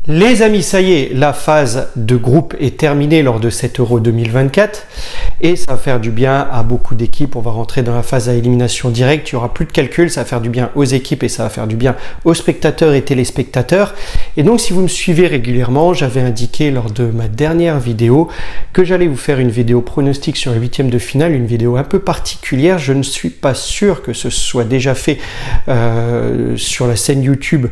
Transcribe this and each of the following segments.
Les amis, ça y est, la phase de groupe est terminée lors de cet Euro 2024 et ça va faire du bien à beaucoup d'équipes. On va rentrer dans la phase à élimination directe, il n'y aura plus de calcul, ça va faire du bien aux équipes et ça va faire du bien aux spectateurs et téléspectateurs. Et donc si vous me suivez régulièrement, j'avais indiqué lors de ma dernière vidéo que j'allais vous faire une vidéo pronostic sur les huitièmes de finale, une vidéo un peu particulière. Je ne suis pas sûr que ce soit déjà fait sur la scène YouTube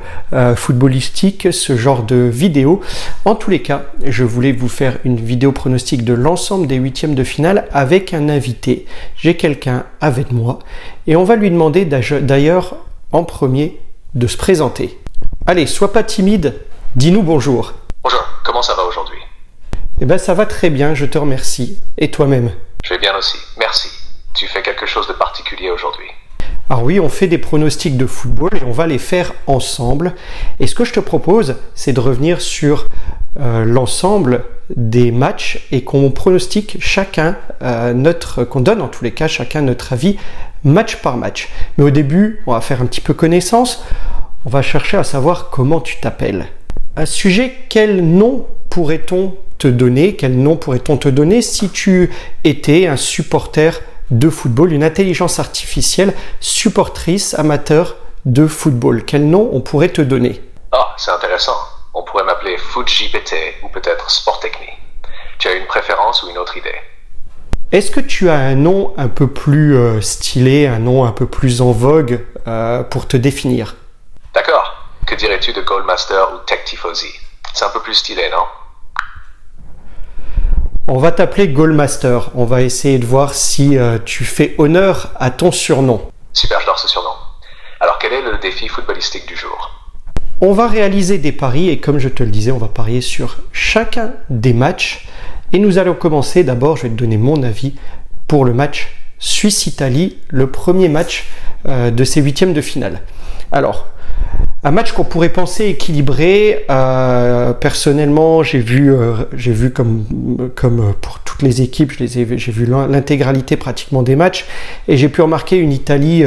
footballistique, ce genre de vidéo. En tous les cas, je voulais vous faire une vidéo pronostic de l'ensemble des huitièmes de finale avec un invité. J'ai quelqu'un avec moi et on va lui demander d'ailleurs en premier de se présenter. Allez, sois pas timide, dis-nous bonjour. Bonjour, comment ça va aujourd'hui? Eh ben ça va très bien, je te remercie. Et toi-même? Je vais bien aussi, merci. Tu fais quelque chose de particulier aujourd'hui? Alors oui, on fait des pronostics de football et on va les faire ensemble. Et ce que je te propose, c'est de revenir sur l'ensemble des matchs et qu'on pronostique chacun qu'on donne en tous les cas chacun notre avis match par match. Mais au début, on va faire un petit peu connaissance. On va chercher à savoir comment tu t'appelles. À ce sujet, quel nom pourrait-on te donner? Quel nom pourrait-on te donner si tu étais un supporter de football, une intelligence artificielle supportrice amateur de football? Quel nom on pourrait te donner? Ah, c'est intéressant. On pourrait m'appeler FootJPT ou peut-être Sportechnie. Tu as une préférence ou une autre idée? Est-ce que tu as un nom un peu plus stylé, un nom un peu plus en vogue pour te définir? D'accord. Que dirais-tu de Goldmaster ou TechTifosi? C'est un peu plus stylé, non? On va t'appeler Goalmaster. On va essayer de voir si tu fais honneur à ton surnom. Super, j'adore ce surnom. Alors, quel est le défi footballistique du jour? On va réaliser des paris et comme je te le disais, on va parier sur chacun des matchs. Et nous allons commencer. D'abord, je vais te donner mon avis pour le match Suisse-Italie, le premier match de ces huitièmes de finale. Alors, un match qu'on pourrait penser équilibré. Personnellement, j'ai vu comme pour toutes les équipes, j'ai vu l'intégralité pratiquement des matchs et j'ai pu remarquer une Italie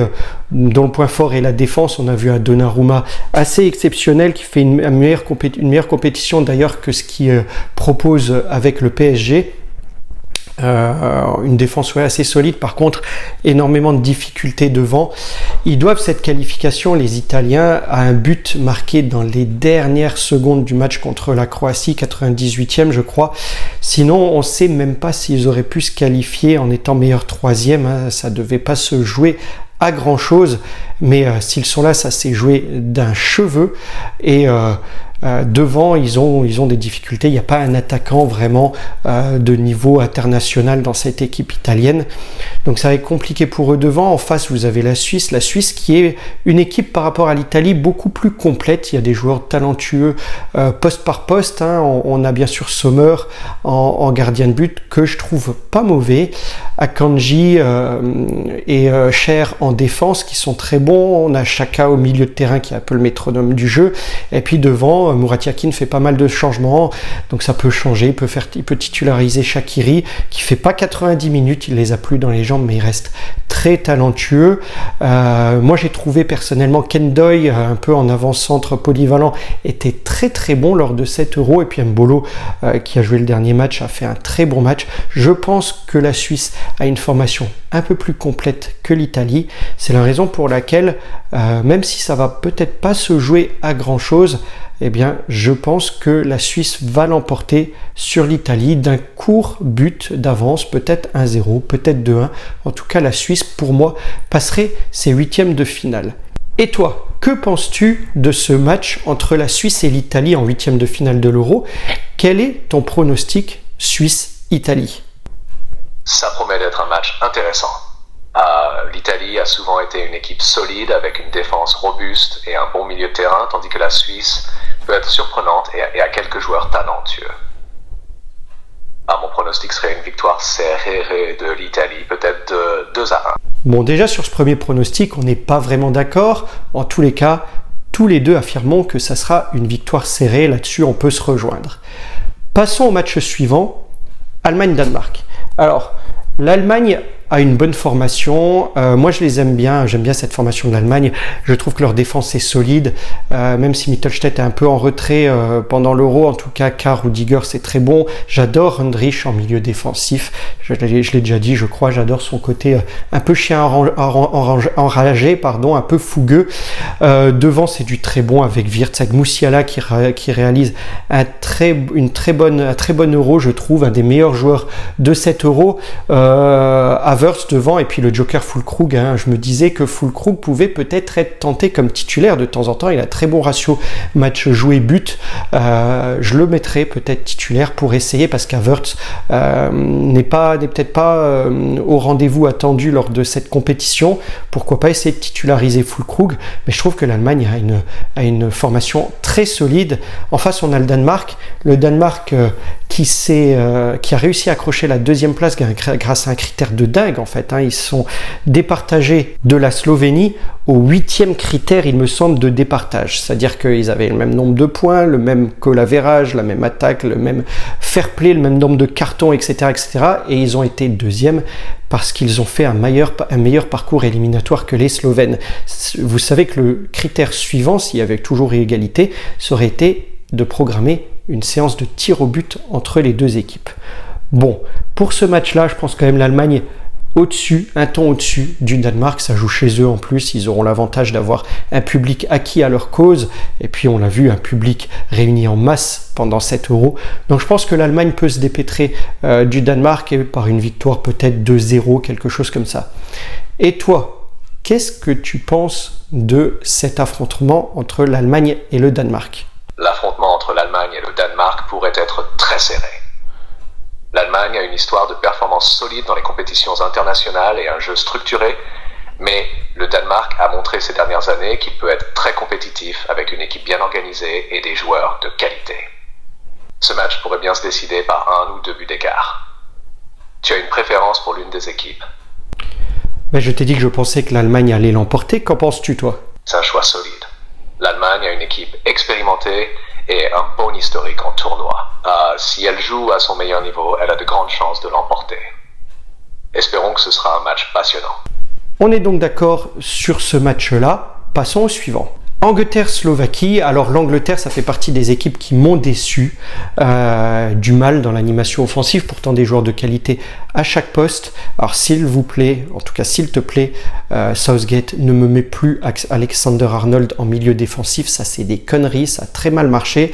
dont le point fort est la défense. On a vu un Donnarumma assez exceptionnel qui fait une meilleure compétition d'ailleurs que ce qu'il propose avec le PSG. Une défense assez solide, par contre énormément de difficultés devant. Ils doivent cette qualification, les Italiens, à un but marqué dans les dernières secondes du match contre la Croatie, 98e je crois. Sinon on ne sait même pas s'ils auraient pu se qualifier en étant meilleur troisième, hein. Ça ne devait pas se jouer à grand chose, mais s'ils sont là, ça s'est joué d'un cheveu. Et devant, ils ont des difficultés. Il n'y a pas un attaquant vraiment de niveau international dans cette équipe italienne. Donc ça va être compliqué pour eux devant. En face, vous avez la Suisse. La Suisse qui est une équipe par rapport à l'Italie beaucoup plus complète. Il y a des joueurs talentueux poste par poste, hein. On a bien sûr Sommer en gardien de but que je trouve pas mauvais. Akanji et Cher en défense qui sont très bons. On a Xhaka au milieu de terrain qui est un peu le métronome du jeu. Et puis devant, Murat Yakin fait pas mal de changements, donc ça peut changer. Il peut titulariser Shaqiri qui fait pas 90 minutes, il les a plus dans les jambes, mais il reste très talentueux. Moi j'ai trouvé personnellement Ken Doy un peu en avant-centre polyvalent était très très bon lors de cet Euro, et puis Mbolo qui a joué le dernier match a fait un très bon match. Je pense que la Suisse a une formation un peu plus complète que l'Italie. C'est la raison pour laquelle même si ça va peut-être pas se jouer à grand chose, eh bien, je pense que la Suisse va l'emporter sur l'Italie d'un court but d'avance, peut-être 1-0, peut-être 2-1. En tout cas, la Suisse, pour moi, passerait ses huitièmes de finale. Et toi, que penses-tu de ce match entre la Suisse et l'Italie en huitièmes de finale de l'Euro? Quel est ton pronostic Suisse-Italie? Ça promet d'être un match intéressant. L'Italie a souvent été une équipe solide avec une défense robuste et un bon milieu de terrain, tandis que la Suisse peut être surprenante et a quelques joueurs talentueux. Mon pronostic serait une victoire serrée de l'Italie, peut-être de 2-1. Bon, déjà sur ce premier pronostic, on n'est pas vraiment d'accord. En tous les cas, tous les deux affirmons que ça sera une victoire serrée. Là-dessus, on peut se rejoindre. Passons au match suivant, Allemagne-Danemark. Alors, l'Allemagne a une bonne formation. Moi, je les aime bien. J'aime bien cette formation de l'Allemagne. Je trouve que leur défense est solide. Même si Mittelstädt est un peu en retrait pendant l'Euro, en tout cas, Carr, Rudiger, c'est très bon. J'adore Hendrich en milieu défensif. Je l'ai déjà dit, je crois. J'adore son côté un peu chien enragé, un peu fougueux. Devant, c'est du très bon avec Wirtz, avec Musiala qui réalise un très bon Euro, je trouve, un des meilleurs joueurs de cet Euro. Havertz devant et puis le Joker Füllkrug. Je me disais que Füllkrug pouvait peut-être être tenté comme titulaire de temps en temps. Il a très bon ratio match joué-but. Je le mettrais peut-être titulaire pour essayer parce qu'Havertz n'est peut-être pas au rendez-vous attendu lors de cette compétition. Pourquoi pas essayer de titulariser Füllkrug? Mais je trouve que l'Allemagne a une formation très solide. En face, on a le Danemark. Le Danemark qui a réussi à accrocher la deuxième place grâce à un critère de dingue en fait. Ils sont départagés de la Slovénie au 8e critère, il me semble, de départage. C'est-à-dire qu'ils avaient le même nombre de points, le même goal average, la même attaque, le même fair play, le même nombre de cartons, etc. Et ils ont été deuxième parce qu'ils ont fait un meilleur parcours éliminatoire que les Slovènes. Vous savez que le critère suivant, s'il y avait toujours égalité, ça aurait été de programmer une séance de tir au but entre les deux équipes. Bon, pour ce match-là, je pense quand même l'Allemagne un ton au-dessus du Danemark. Ça joue chez eux en plus, ils auront l'avantage d'avoir un public acquis à leur cause, et puis on l'a vu, un public réuni en masse pendant cet Euro. Donc je pense que l'Allemagne peut se dépêtrer du Danemark et par une victoire peut-être 2-0, quelque chose comme ça. Et toi, qu'est-ce que tu penses de cet affrontement entre l'Allemagne et le Danemark? L'affrontement entre l'Allemagne et le Danemark pourrait être très serré. L'Allemagne a une histoire de performance solide dans les compétitions internationales et un jeu structuré, mais le Danemark a montré ces dernières années qu'il peut être très compétitif avec une équipe bien organisée et des joueurs de qualité. Ce match pourrait bien se décider par 1 ou 2 buts d'écart. Tu as une préférence pour l'une des équipes? Je t'ai dit que je pensais que l'Allemagne allait l'emporter. Qu'en penses-tu, toi? C'est un choix solide. L'Allemagne a une équipe expérimentée et un bon historique en tournoi. Si elle joue à son meilleur niveau, elle a de grandes chances de l'emporter. Espérons que ce sera un match passionnant. On est donc d'accord sur ce match-là. Passons au suivant. Angleterre-Slovaquie. Alors l'Angleterre, ça fait partie des équipes qui m'ont déçu, du mal dans l'animation offensive, pourtant des joueurs de qualité à chaque poste. Alors s'il vous plaît, en tout cas s'il te plaît, Southgate, ne me met plus Alexander-Arnold en milieu défensif, ça c'est des conneries, ça a très mal marché.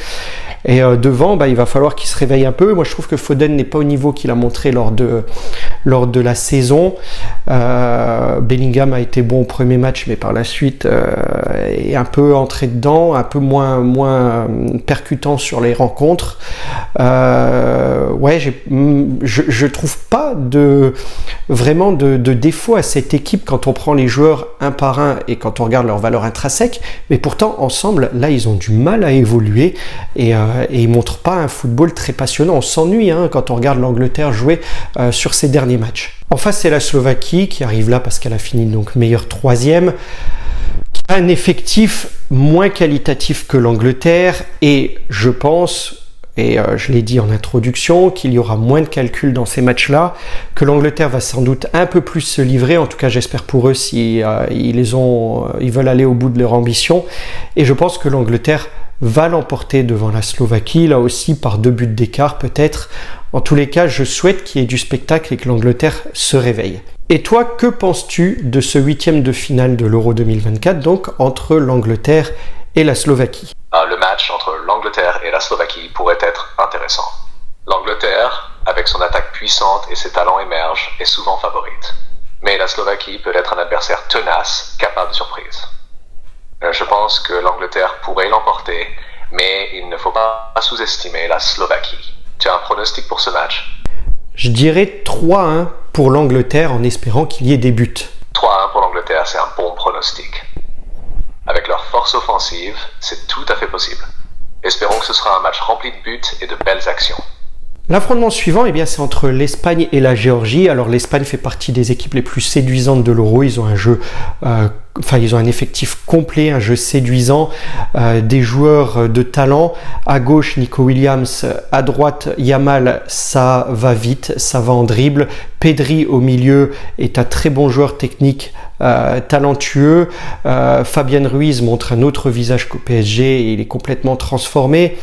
Et devant, il va falloir qu'il se réveille un peu. Moi je trouve que Foden n'est pas au niveau qu'il a montré lors de la saison. Bellingham a été bon au premier match, mais par la suite est un peu entré dedans, un peu moins percutant sur les rencontres. Je trouve pas vraiment de défaut à cette équipe quand on prend les joueurs un par un et quand on regarde leur valeur intrinsèque, mais pourtant ensemble là ils ont du mal à évoluer et ils montrent pas un football très passionnant. On s'ennuie quand on regarde l'Angleterre jouer sur ces derniers matchs. En face, c'est la Slovaquie qui arrive là parce qu'elle a fini donc meilleure troisième, qui a un effectif moins qualitatif que l'Angleterre, et je pense, et je l'ai dit en introduction, qu'il y aura moins de calculs dans ces matchs-là, que l'Angleterre va sans doute un peu plus se livrer. En tout cas, j'espère pour eux si ils veulent aller au bout de leur ambition, et je pense que l'Angleterre va l'emporter devant la Slovaquie, là aussi par 2 buts d'écart peut-être. En tous les cas, je souhaite qu'il y ait du spectacle et que l'Angleterre se réveille. Et toi, que penses-tu de ce 8e de finale de l'Euro 2024, donc entre l'Angleterre et la Slovaquie? Le match entre l'Angleterre et la Slovaquie pourrait être intéressant. L'Angleterre, avec son attaque puissante et ses talents émergent, est souvent favorite. Mais la Slovaquie peut être un adversaire tenace, capable de surprise. Je pense que l'Angleterre pourrait l'emporter, mais il ne faut pas sous-estimer la Slovaquie. Tu as un pronostic pour ce match? Je dirais 3-1 pour l'Angleterre en espérant qu'il y ait des buts. 3-1 pour l'Angleterre, c'est un bon pronostic. Avec leur force offensive, c'est tout à fait possible. Espérons que ce sera un match rempli de buts et de belles actions. L'affrontement suivant, c'est entre l'Espagne et la Géorgie. Alors l'Espagne fait partie des équipes les plus séduisantes de l'Euro. Ils ont un jeu ils ont un effectif complet, un jeu séduisant, des joueurs de talent. À gauche, Nico Williams, à droite, Yamal, ça va vite, ça va en dribble. Pedri au milieu est un très bon joueur technique, talentueux. Fabien Ruiz montre un autre visage qu'au PSG et il est complètement transformé.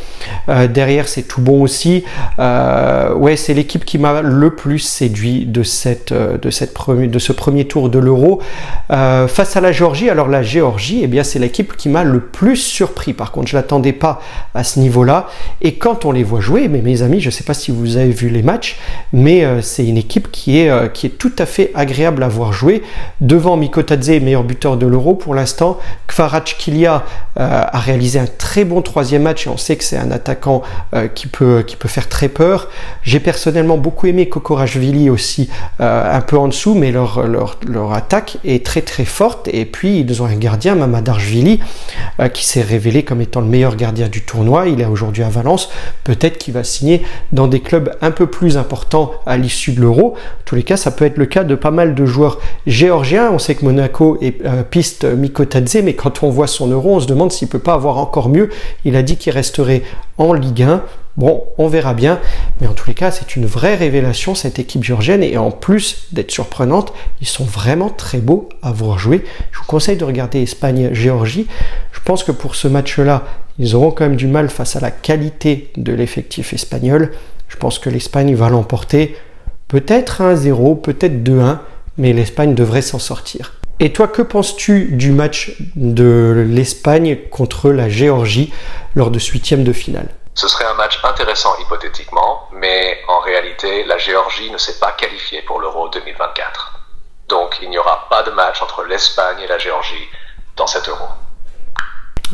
Derrière, c'est tout bon aussi. C'est l'équipe qui m'a le plus séduit de ce premier tour de l'Euro. Face à la Géorgie, alors la Géorgie, c'est l'équipe qui m'a le plus surpris. Par contre, je ne l'attendais pas à ce niveau-là. Et quand on les voit jouer, mais mes amis, je ne sais pas si vous avez vu les matchs, mais c'est une équipe qui est tout à fait agréable à voir jouer. Devant Mikotadze, meilleur buteur de l'Euro pour l'instant. Kvaratskhelia a réalisé un très bon troisième match et on sait que c'est un attaquant qui peut faire très peur. J'ai personnellement beaucoup aimé Kokorashvili aussi, un peu en dessous, mais leur attaque est très très forte. Et puis ils ont un gardien, Mamadarshvili, qui s'est révélé comme étant le meilleur gardien du tournoi. Il est aujourd'hui à Valence. Peut-être qu'il va signer dans des clubs un peu plus importants à l'issue de l'Euro. En tous les cas, ça peut être le cas de pas mal de joueurs géorgiens. On sait que Monaco piste Mikotadze, mais quand on voit son Euro, on se demande s'il ne peut pas avoir encore mieux. Il a dit qu'il resterait en Ligue 1. Bon, on verra bien, mais en tous les cas, c'est une vraie révélation, cette équipe géorgienne, et en plus d'être surprenante, ils sont vraiment très beaux à voir jouer. Je vous conseille de regarder Espagne-Géorgie. Je pense que pour ce match-là, ils auront quand même du mal face à la qualité de l'effectif espagnol. Je pense que l'Espagne va l'emporter, peut-être 1-0, peut-être 2-1, mais l'Espagne devrait s'en sortir. Et toi, que penses-tu du match de l'Espagne contre la Géorgie lors de ce 8e de finale ? Ce serait un match intéressant hypothétiquement, mais en réalité, la Géorgie ne s'est pas qualifiée pour l'Euro 2024. Donc, il n'y aura pas de match entre l'Espagne et la Géorgie dans cet Euro.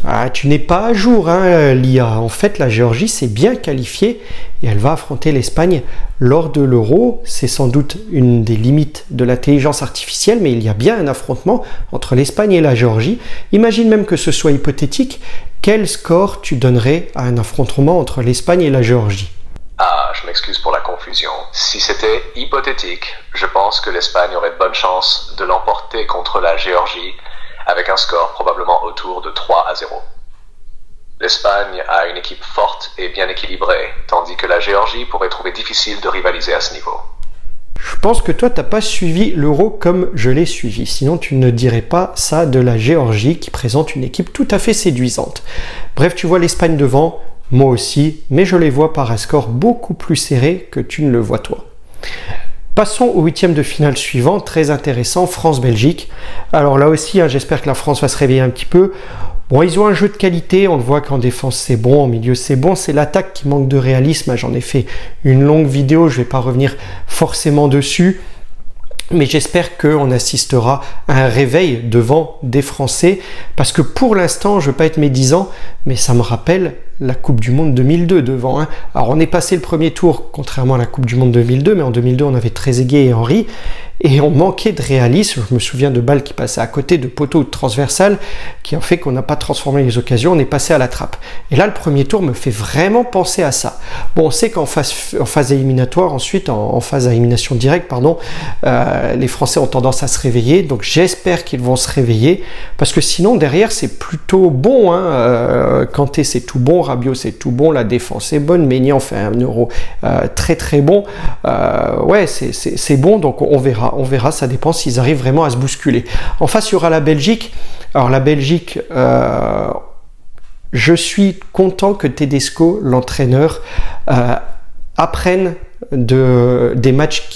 Ah, tu n'es pas à jour, Lia. En fait, la Géorgie s'est bien qualifiée et elle va affronter l'Espagne lors de l'Euro. C'est sans doute une des limites de l'intelligence artificielle, mais il y a bien un affrontement entre l'Espagne et la Géorgie. Imagine même que ce soit hypothétique. Quel score tu donnerais à un affrontement entre l'Espagne et la Géorgie ? Ah, je m'excuse pour la confusion. Si c'était hypothétique, je pense que l'Espagne aurait de bonnes chances de l'emporter contre la Géorgie avec un score probablement autour de 3-0. L'Espagne a une équipe forte et bien équilibrée, tandis que la Géorgie pourrait trouver difficile de rivaliser à ce niveau. Je pense que toi, tu n'as pas suivi l'Euro comme je l'ai suivi. Sinon, tu ne dirais pas ça de la Géorgie qui présente une équipe tout à fait séduisante. Bref, tu vois l'Espagne devant, moi aussi, mais je les vois par un score beaucoup plus serré que tu ne le vois toi. Passons au 8e de finale suivant, très intéressant, France-Belgique. Alors là aussi, j'espère que la France va se réveiller un petit peu. Bon, ils ont un jeu de qualité, on le voit qu'en défense c'est bon, en milieu c'est bon, c'est l'attaque qui manque de réalisme. J'en ai fait une longue vidéo, je ne vais pas revenir forcément dessus. Mais j'espère qu'on assistera à un réveil devant des Français, parce que pour l'instant, je ne veux pas être médisant, mais ça me rappelle la Coupe du Monde 2002 devant. Alors on est passé le premier tour, contrairement à la Coupe du Monde 2002, mais en 2002 on avait Trezeguet et Henry, et on manquait de réalisme. Je me souviens de balles qui passaient à côté, de poteaux transversales, qui ont fait qu'on n'a pas transformé les occasions, on est passé à la trappe. Et là, le premier tour me fait vraiment penser à ça. Bon, on sait qu'en phase éliminatoire, ensuite, en phase à élimination directe, les Français ont tendance à se réveiller, donc j'espère qu'ils vont se réveiller, parce que sinon, derrière, c'est plutôt bon. Kanté, c'est tout bon, Rabiot, c'est tout bon, la défense est bonne, Maignan fait un Euro très très bon. C'est bon, donc on verra, ça dépend s'ils arrivent vraiment à se bousculer. En face, il y aura la Belgique. Alors la Belgique, je suis content que Tedesco, l'entraîneur, apprenne des matchs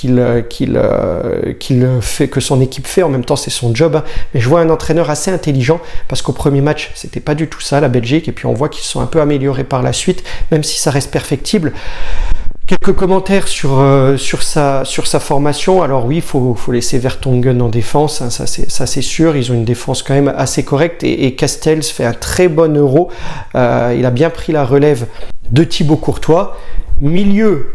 que son équipe fait. En même temps, c'est son job, mais je vois un entraîneur assez intelligent, parce qu'au premier match c'était pas du tout ça, la Belgique, et puis on voit qu'ils se sont un peu améliorés par la suite, même si ça reste perfectible. Quelques commentaires sur sa formation. Alors oui, il faut laisser Vertonghen en défense, ça c'est sûr. Ils ont une défense quand même assez correcte, et Castells fait un très bon Euro. Il a bien pris la relève de Thibaut Courtois. Milieu,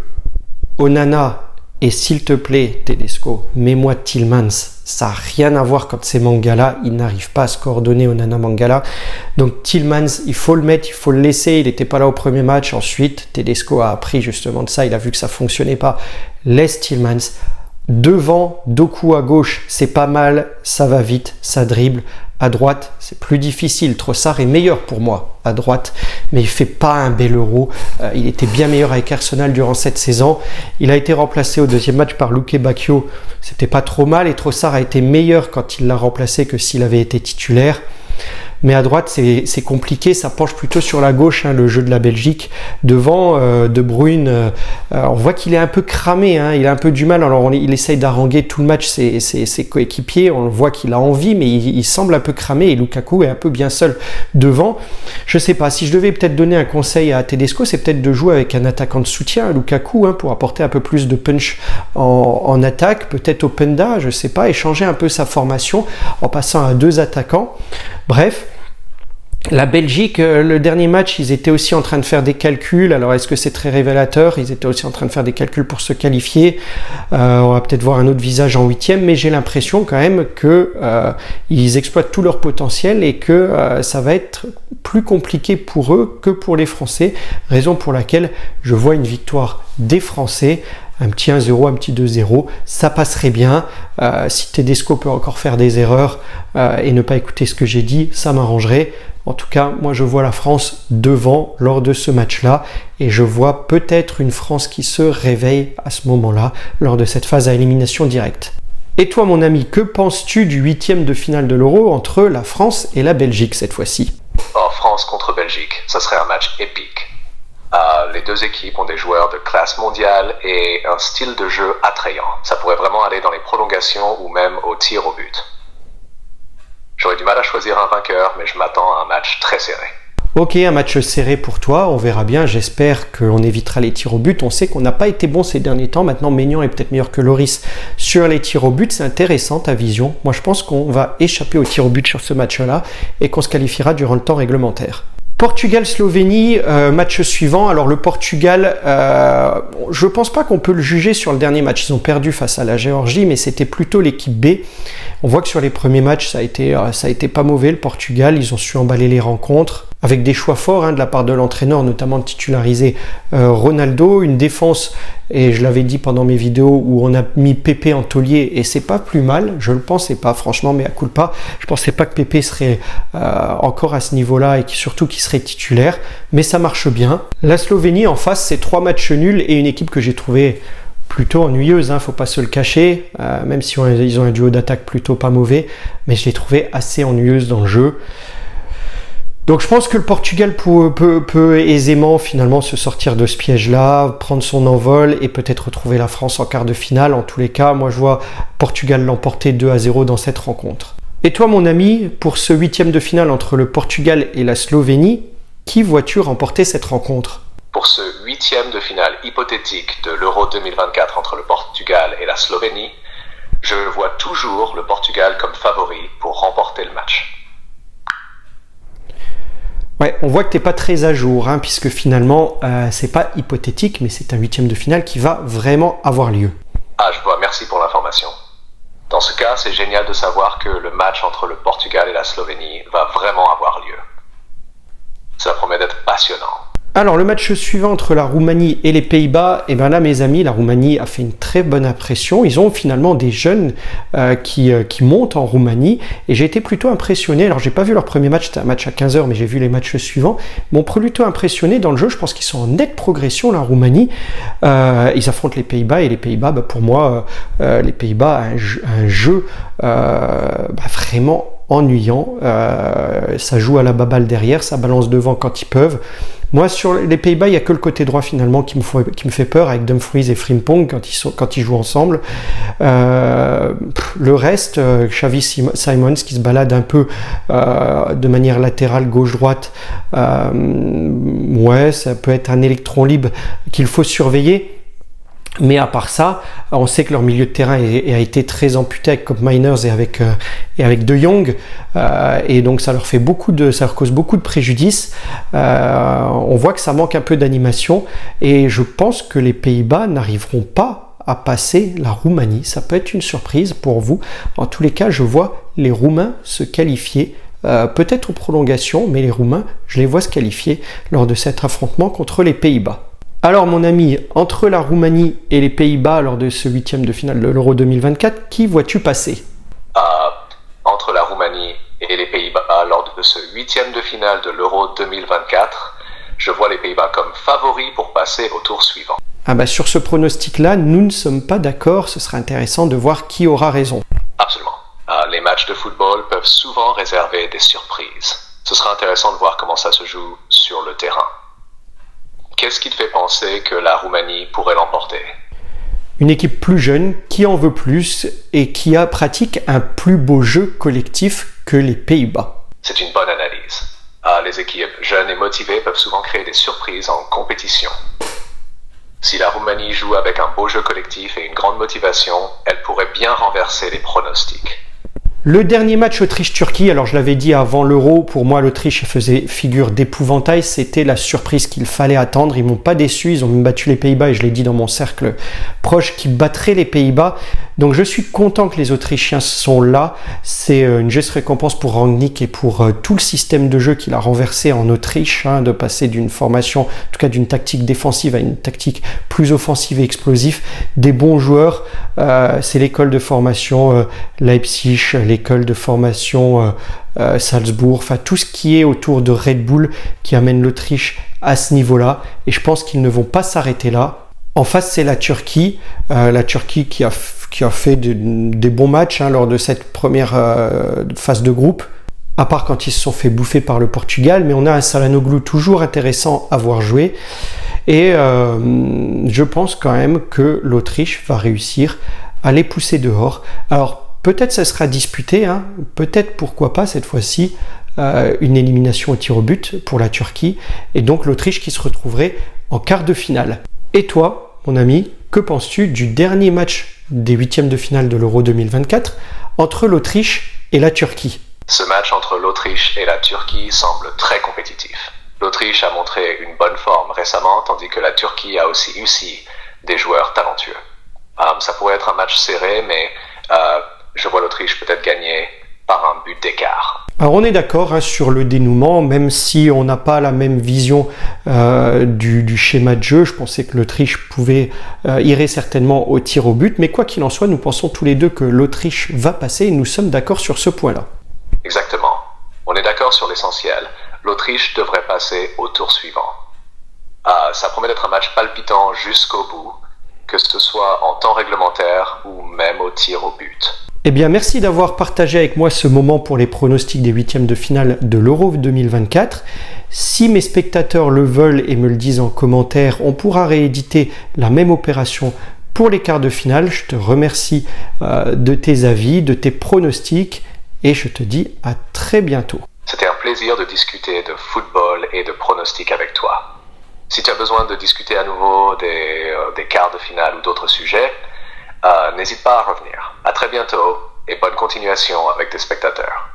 Onana, et s'il te plaît, Tedesco, mets-moi Tielemans. Ça n'a rien à voir quand c'est Mangala, il n'arrive pas à se coordonner, Onana Mangala. Donc Tielemans, il faut le mettre, il faut le laisser. Il n'était pas là au premier match. Ensuite, Tedesco a appris justement de ça. Il a vu que ça ne fonctionnait pas. Laisse Tielemans. Devant, Doku à gauche, c'est pas mal, ça va vite, ça dribble. À droite, c'est plus difficile. Trossard est meilleur pour moi à droite, mais il fait pas un bel Euro. Il était bien meilleur avec Arsenal durant cette saison. Il a été remplacé au deuxième match par Luke Bacchio. C'était pas trop mal et Trossard a été meilleur quand il l'a remplacé que s'il avait été titulaire. Mais à droite, c'est compliqué, ça penche plutôt sur la gauche, le jeu de la Belgique. Devant, De Bruyne, on voit qu'il est un peu cramé, il a un peu du mal. Alors il essaye d'haranguer tout le match ses coéquipiers, on voit qu'il a envie, mais il semble un peu cramé et Lukaku est un peu bien seul devant. Je sais pas, si je devais peut-être donner un conseil à Tedesco, c'est peut-être de jouer avec un attaquant de soutien, Lukaku, pour apporter un peu plus de punch en attaque, peut-être Openda, je sais pas, échanger un peu sa formation en passant à 2 attaquants. Bref, la Belgique, le dernier match, ils étaient aussi en train de faire des calculs. Alors, est-ce que c'est très révélateur? Ils étaient aussi en train de faire des calculs pour se qualifier. On va peut-être voir un autre visage en 8e, mais j'ai l'impression quand même que ils exploitent tout leur potentiel et que ça va être plus compliqué pour eux que pour les Français. Raison pour laquelle je vois une victoire des Français. Un petit 1-0, un petit 2-0, ça passerait bien. Si Tedesco peut encore faire des erreurs et ne pas écouter ce que j'ai dit, ça m'arrangerait. En tout cas, moi je vois la France devant lors de ce match-là et je vois peut-être une France qui se réveille à ce moment-là lors de cette phase à élimination directe. Et toi mon ami, que penses-tu du 8e de finale de l'Euro entre la France et la Belgique cette fois-ci? France contre Belgique, ça serait un match épique. Les deux équipes ont des joueurs de classe mondiale et un style de jeu attrayant. Ça pourrait vraiment aller dans les prolongations ou même au tir au but. J'aurais du mal à choisir un vainqueur, mais je m'attends à un match très serré. Ok, un match serré pour toi, on verra bien, j'espère qu'on évitera les tirs au but. On sait qu'on n'a pas été bon ces derniers temps, maintenant Maignan est peut-être meilleur que Loris sur les tirs au but, c'est intéressant ta vision. Moi je pense qu'on va échapper aux tirs au but sur ce match-là et qu'on se qualifiera durant le temps réglementaire. Portugal-Slovénie, match suivant. Alors le Portugal, je pense pas qu'on peut le juger sur le dernier match. Ils ont perdu face à la Géorgie, mais c'était plutôt l'équipe B. On voit que sur les premiers matchs, ça a été pas mauvais le Portugal. Ils ont su emballer les rencontres avec des choix forts de la part de l'entraîneur, notamment de titulariser Ronaldo, une défense, et je l'avais dit pendant mes vidéos, où on a mis Pepe en taulier, et c'est pas plus mal, je le pensais pas, franchement, mais à culpa, je pensais pas que Pepe serait encore à ce niveau-là, et surtout qu'il serait titulaire, mais ça marche bien. La Slovénie en face, c'est 3 matchs nuls, et une équipe que j'ai trouvée plutôt ennuyeuse, faut pas se le cacher, même si ils ont un duo d'attaque plutôt pas mauvais, mais je l'ai trouvée assez ennuyeuse dans le jeu. Donc je pense que le Portugal peut aisément finalement se sortir de ce piège-là, prendre son envol et peut-être retrouver la France en quart de finale. En tous les cas, moi je vois Portugal l'emporter 2-0 dans cette rencontre. Et toi mon ami, pour ce 8e de finale entre le Portugal et la Slovénie, qui vois-tu remporter cette rencontre? Pour ce 8e de finale hypothétique de l'Euro 2024 entre le Portugal et la Slovénie, je vois toujours le Portugal comme favori pour remporter le match. Ouais, on voit que tu n'es pas très à jour, puisque finalement, c'est pas hypothétique, mais c'est un 8e de finale qui va vraiment avoir lieu. Ah, je vois, merci pour l'information. Dans ce cas, c'est génial de savoir que le match entre le Portugal et la Slovénie va vraiment avoir lieu. Ça promet d'être passionnant. Alors, le match suivant entre la Roumanie et les Pays-Bas, et bien là, mes amis, la Roumanie a fait une très bonne impression. Ils ont finalement des jeunes qui montent en Roumanie, et j'ai été plutôt impressionné. Alors, j'ai pas vu leur premier match, c'était un match à 15h, mais j'ai vu les matchs suivants. Ils m'ont plutôt impressionné dans le jeu. Je pense qu'ils sont en nette progression, la Roumanie. Ils affrontent les Pays-Bas, et les Pays-Bas, pour moi, les Pays-Bas, un jeu vraiment ennuyant. Ça joue à la baballe derrière, ça balance devant quand ils peuvent. Moi, sur les Pays-Bas, il n'y a que le côté droit finalement qui me fait peur, avec Dumfries et Frimpong quand ils jouent ensemble. Le reste, Xavi Simons qui se balade un peu de manière latérale, gauche-droite, ouais, ça peut être un électron libre qu'il faut surveiller. Mais à part ça, on sait que leur milieu de terrain a été très amputé avec Koop Meiners et avec De Jong, et donc ça leur cause beaucoup de préjudice. On voit que ça manque un peu d'animation, et je pense que les Pays-Bas n'arriveront pas à passer la Roumanie. Ça peut être une surprise pour vous. En tous les cas, je vois les Roumains se qualifier. Peut-être aux prolongations, mais les Roumains, je les vois se qualifier lors de cet affrontement contre les Pays-Bas. Alors mon ami, entre la Roumanie et les Pays-Bas lors de ce 8e de finale de l'Euro 2024, qui vois-tu passer? Entre la Roumanie et et les Pays-Bas lors de ce 8e de finale de l'Euro 2024. Je vois les Pays-Bas comme favoris pour passer au tour suivant. Ah bah sur ce pronostic-là, nous ne sommes pas d'accord. Ce sera intéressant de voir qui aura raison. Absolument. Les matchs de football peuvent souvent réserver des surprises. Ce sera intéressant de voir comment ça se joue sur le terrain. Qu'est-ce qui te fait penser que la Roumanie pourrait l'emporter? Une équipe plus jeune, qui en veut plus et qui pratique un plus beau jeu collectif que les Pays-Bas. C'est une bonne analyse. Les équipes jeunes et motivées peuvent souvent créer des surprises en compétition. Si la Roumanie joue avec un beau jeu collectif et une grande motivation, elle pourrait bien renverser les pronostics. Le dernier match Autriche-Turquie, alors je l'avais dit avant l'Euro, pour moi l'Autriche faisait figure d'épouvantail, c'était la surprise qu'il fallait attendre. Ils m'ont pas déçu, ils ont même battu les Pays-Bas et je l'ai dit dans mon cercle proche qu'ils battraient les Pays-Bas. Donc je suis content que les Autrichiens sont là. C'est une juste récompense pour Rangnick et pour tout le système de jeu qu'il a renversé en Autriche, de passer d'une formation, en tout cas d'une tactique défensive à une tactique plus offensive et explosive. Des bons joueurs, c'est l'école de formation Leipzig, l'école de formation Salzbourg, enfin tout ce qui est autour de Red Bull qui amène l'Autriche à ce niveau-là. Et je pense qu'ils ne vont pas s'arrêter là. En face, c'est la Turquie qui a fait des bons matchs lors de cette première phase de groupe, à part quand ils se sont fait bouffer par le Portugal. Mais on a un Çalhanoğlu toujours intéressant à voir jouer. Et je pense quand même que l'Autriche va réussir à les pousser dehors. Alors, peut-être ça sera disputé, peut-être pourquoi pas cette fois-ci une élimination au tir au but pour la Turquie et donc l'Autriche qui se retrouverait en quart de finale. Et toi, mon ami, que penses-tu du dernier match des huitièmes de finale de l'Euro 2024 entre l'Autriche et la Turquie? Ce match entre l'Autriche et la Turquie semble très compétitif. L'Autriche a montré une bonne forme récemment, tandis que la Turquie a aussi des joueurs talentueux. Ça pourrait être un match serré, mais je vois l'Autriche peut-être gagner par un but d'écart. Alors on est d'accord sur le dénouement, même si on n'a pas la même vision du schéma de jeu. Je pensais que l'Autriche irait certainement au tir au but, mais quoi qu'il en soit, nous pensons tous les deux que l'Autriche va passer et nous sommes d'accord sur ce point-là. Exactement. On est d'accord sur l'essentiel. L'Autriche devrait passer au tour suivant. Ça promet d'être un match palpitant jusqu'au bout, que ce soit en temps réglementaire ou même au tir au but. Eh bien, merci d'avoir partagé avec moi ce moment pour les pronostics des huitièmes de finale de l'Euro 2024. Si mes spectateurs le veulent et me le disent en commentaire, on pourra rééditer la même opération pour les quarts de finale. Je te remercie de tes avis, de tes pronostics et je te dis à très bientôt. C'était un plaisir de discuter de football et de pronostics avec toi. Si tu as besoin de discuter à nouveau des quarts de finale ou d'autres sujets, n'hésite pas à revenir. À très bientôt et bonne continuation avec tes spectateurs.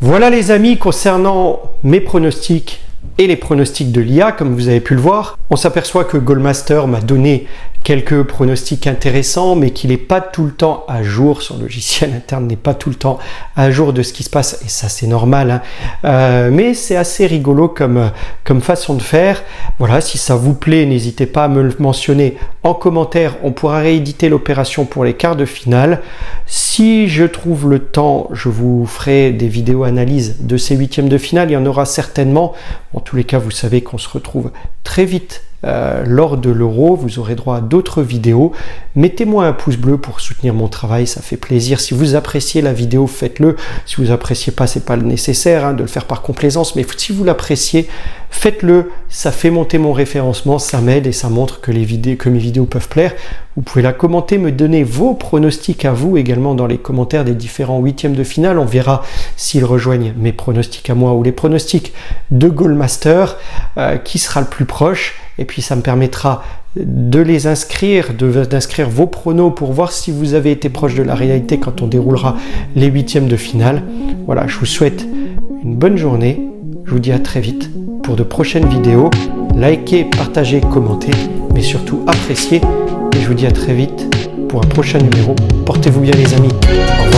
Voilà les amis, concernant mes pronostics et les pronostics de l'IA, comme vous avez pu le voir, on s'aperçoit que Goalmaster m'a donné quelques pronostics intéressants, mais qu'il n'est pas tout le temps à jour. Son logiciel interne n'est pas tout le temps à jour de ce qui se passe, et ça c'est normal, mais c'est assez rigolo comme façon de faire. Voilà, si ça vous plaît, n'hésitez pas à me le mentionner en commentaire. On pourra rééditer l'opération pour les quarts de finale. Si je trouve le temps, je vous ferai des vidéos analyses de ces huitièmes de finale. Il y en aura certainement. En tous les cas, vous savez qu'on se retrouve très vite lors de l'Euro. Vous aurez droit à d'autres vidéos. Mettez-moi un pouce bleu pour soutenir mon travail, ça fait plaisir. Si vous appréciez la vidéo, faites-le. Si vous appréciez pas, c'est pas nécessaire de le faire par complaisance, mais si vous l'appréciez, faites-le. Ça fait monter mon référencement, ça m'aide et ça montre que mes vidéos peuvent plaire. Vous pouvez la commenter, me donner vos pronostics à vous également dans les commentaires des différents huitièmes de finale. On verra s'ils rejoignent mes pronostics à moi ou les pronostics de Goalmaster, qui sera le plus proche. Et puis ça me permettra de les inscrire, d'inscrire vos pronos pour voir si vous avez été proche de la réalité quand on déroulera les huitièmes de finale. Voilà, je vous souhaite une bonne journée. Je vous dis à très vite pour de prochaines vidéos. Likez, partagez, commentez, mais surtout appréciez. Et je vous dis à très vite pour un prochain numéro. Portez-vous bien les amis. Au revoir.